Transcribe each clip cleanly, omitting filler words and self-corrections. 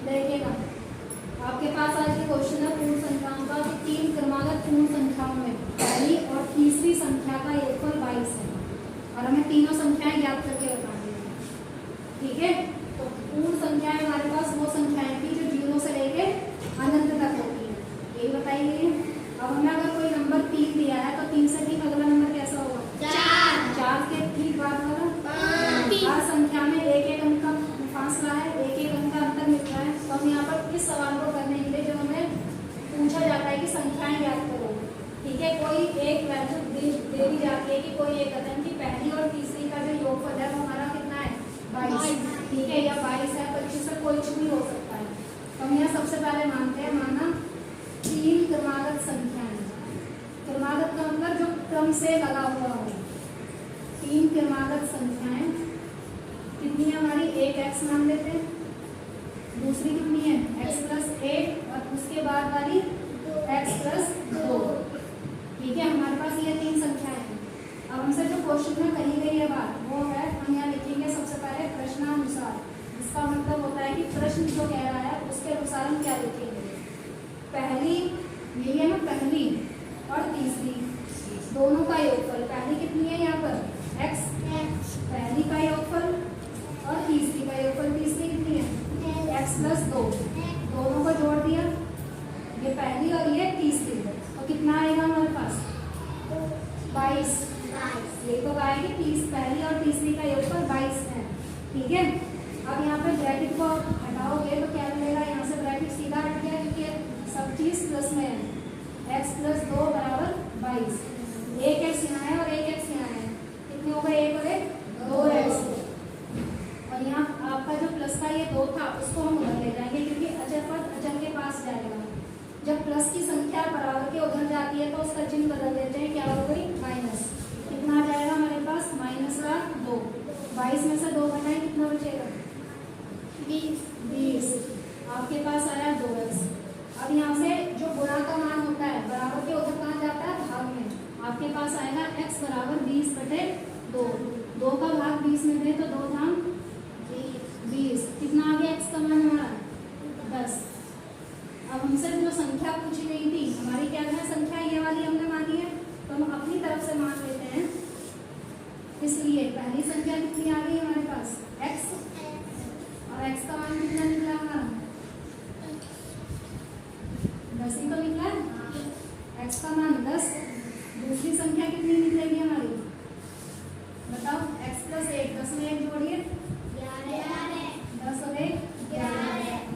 देखिएगा, आपके पास आज ये क्वेश्चन है पूर्ण संख्याओं का कि 3 क्रमागत पूर्ण संख्याओं में पहली और तीसरी संख्या का योगफल 22 है और हमें तीनों संख्याएं ज्ञात करके बतानी है। ठीक है, तो पूर्ण संख्याएं हमारे पास वो संख्याएं थी जो 0 से लेके अनंत तक होती है, यही बताइए। अब हमें अगर कोई नंबर 3 दिया है तो 3 से ठीक अगला नंबर कैसा होगा? 4। 4 के ठीक बाद वाला 5। हर संख्या में एक एक अंक का फासला है, एक एक अंक का अंतर मिल रहा है। तो हम यहाँ पर इस सवाल को करने के लिए जो हमें पूछा जाता है कि संख्याएं ज्ञात करो, ठीक है, कोई एक वैल्यू दे दी जाती है कि कोई एक अतन की पहली और तीसरी का जो योगफल है वो हमारा कितना है? 22। ठीक है, या 22 है, 25 से कोई भी हो सकता है। तो हम यहाँ सबसे पहले मानते हैं, माना 3 क्रमागत संख्याएं। क्रमागत का मतलब जो क्रम से लगा हुआ हो। 3 क्रमागत संख्याएं कितनी है हमारी? 1x मान लेते हैं, दूसरी कितनी है? x प्लस 1 और उसके बाद वाली x प्लस 2। ठीक है, हमारे पास ये 3 संख्याएं हैं। अब हमसे जो क्वेश्चन में कही गई है बात वो है, हम यहाँ लिखेंगे सबसे पहले प्रश्नानुसार। इसका मतलब होता है कि प्रश्न जो कह रहा है उसके अनुसार हम क्या लिखेंगे। पहली, यही है ना, पहली और तीसरी दोनों का योगफल। पहली कितनी है यहाँ पर? x, पहली का योगफल और तीसरी का योगफल। तीसरी कितनी है? x plus 2। दोनों को जोड़ दिया, ये पहली और ये तीसरी, तो कितना आएगा हमारे पास? 22। ये तो आएगी 30, पहली और तीसरी का योगफल 22 है। ठीक है, अब यहाँ पे ब्रैकेट को हटाओगे तो क्या मिलेगा? यहाँ से ब्रैकेट सीधा हट गया क्योंकि सब चीज प्लस में है। x प्लस 2 बराबर 22। एक x यहाँ है और एक x यहाँ है, कितने हो गए? 1 और 1 2x। और यहाँ आपका जो प्लस का ये 2 था उसको हम उधर ले जाएंगे क्योंकि अचर पद अचर के पास जाएगा। जब प्लस की संख्या बराबर के उधर जाती है तो उसका चिन्ह बदल देते हैं, क्या हो गई? माइनस। कितना आ जाएगा हमारे पास? माइनस का 2। 22 में से 2 घटाएं, कितना बचेगा? 20। आपके पास आया 2x। अब यहाँ से जो गुणा का मान होता है बराबर के उधर कहाँ जाता है? भाग में। आपके पास आएगा x बराबर 20/2। 2 का भाग 20 में दे तो 2 धाम 20। कितना आ गया x का मान हमारा? 10। अब हमसे जो संख्या पूछी गई थी हमारी क्या है? संख्या ये वाली हमने मानी है, तो हम अपनी तरफ से मान लेते हैं। इसलिए पहली संख्या कितनी आ गई हमारे पास? x, और x का मान कितना निकला हमारा? 10 ही तो निकला है। x का मान 10। दूसरी संख्या कितनी निकलेगी हमारी? बताओ। x प्लस 1, 10 में 1 जोड़िए, 10 और 1 11।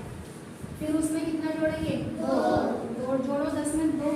फिर उसमें कितना जोड़ेंगे? 2। जोड़ो 10 में 2।